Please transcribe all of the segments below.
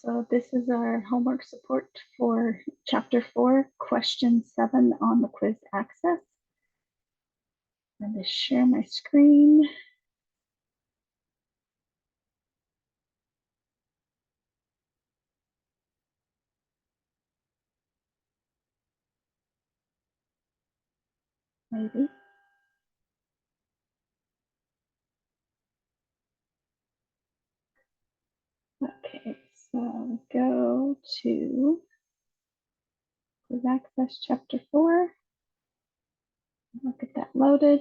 So this is our homework support for chapter 4, question 7 on the quiz access. I'm going to share my screen. Maybe. Okay, so go to quiz access chapter 4. Look at that loaded.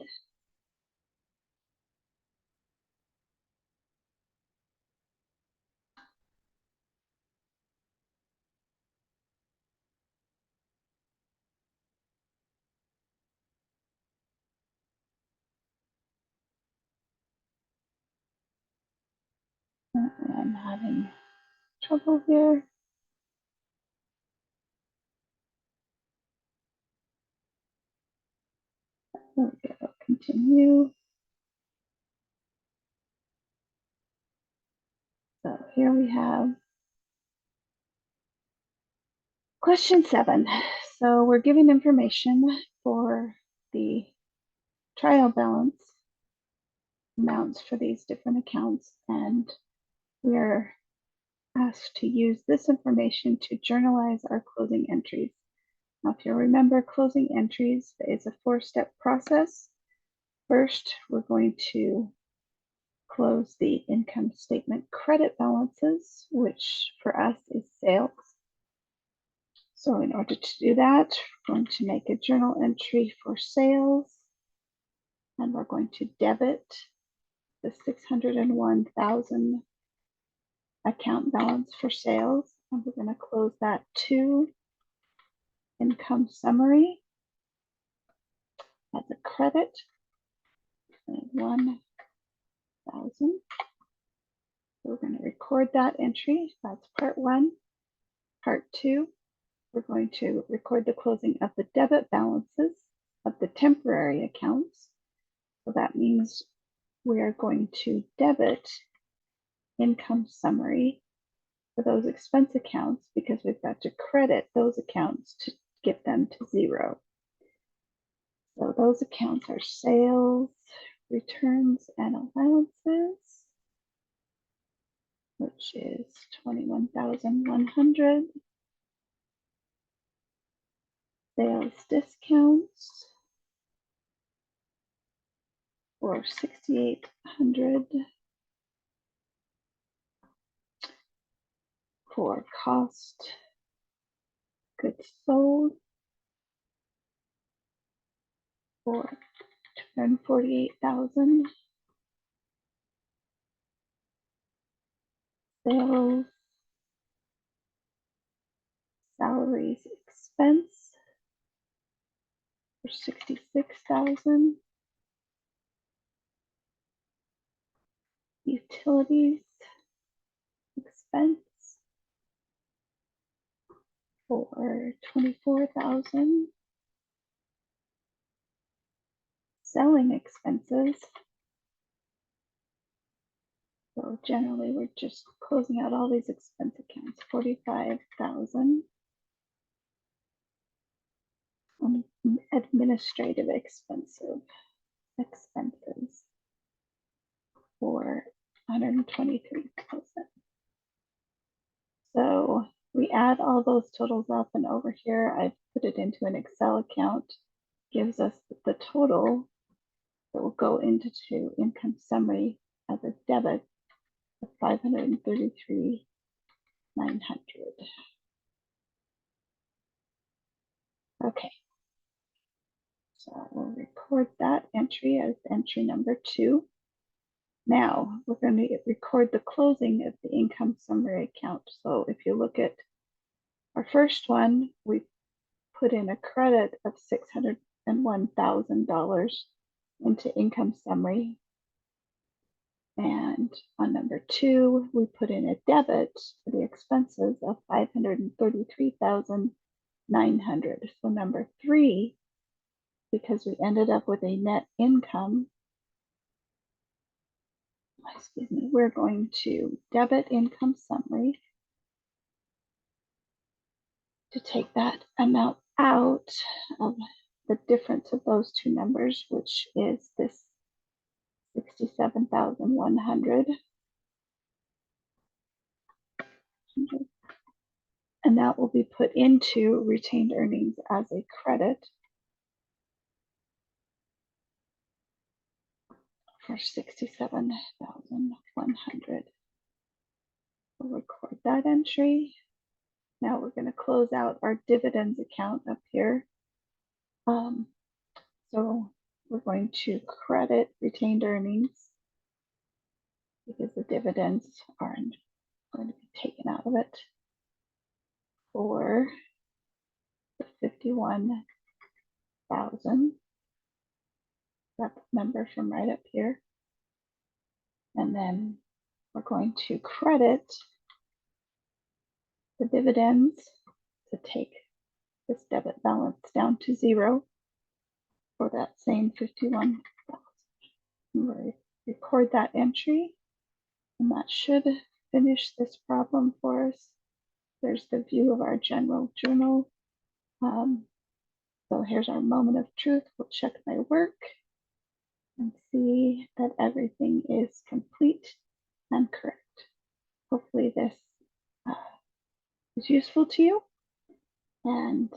I'm having trouble here. There we go. Continue. So here we have question 7. So we're giving information for the trial balance amounts for these different accounts, and we are asked to use this information to journalize our closing entries. Now, if you remember, closing entries is a 4-step process. First, we're going to close the income statement credit balances, which for us is sales. So in order to do that, we're going to make a journal entry for sales, and we're going to debit the $601,000 account balance for sales, and we're going to close that to income summary as a credit, 1,000. We're going to record that entry. That's part 1. Part 2, we're going to record the closing of the debit balances of the temporary accounts. So that means we are going to debit income summary for those expense accounts because we've got to credit those accounts to get them to 0. So those accounts are sales, returns, and allowances, which is 21,100. Sales discounts for 6,800. For cost goods sold for 248,000. Sales, salaries, expense for 66,000. Utilities expense for 24,000. Selling expenses. So generally we're just closing out all these expense accounts, 45,000. Administrative expenses for 123,000. So we add all those totals up, and over here I've put it into an Excel account, gives us the total that will go into income summary as a debit of 533,900. Okay, so we'll record that entry as entry number 2. Now we're going to record the closing of the income summary account. So if you look at our first one, we put in a credit of $601,000 into income summary. And on number 2, we put in a debit for the expenses of $533,900. So number 3, because we ended up with a net income, we're going to debit income summary to take that amount out of the difference of those two numbers, which is this 67,100. And that will be put into retained earnings as a credit for 67,100. We'll record that entry. Now we're going to close out our dividends account up here. So we're going to credit retained earnings because the dividends are going to be taken out of it for the 51,000. That number from right up here. And then we're going to credit the dividends to take this debit balance down to 0 for that same 51,000. We'll record that entry, and that should finish this problem for us. There's the view of our general journal. So here's our moment of truth. We'll check my work and see that everything is complete and correct. Hopefully this is useful to you, and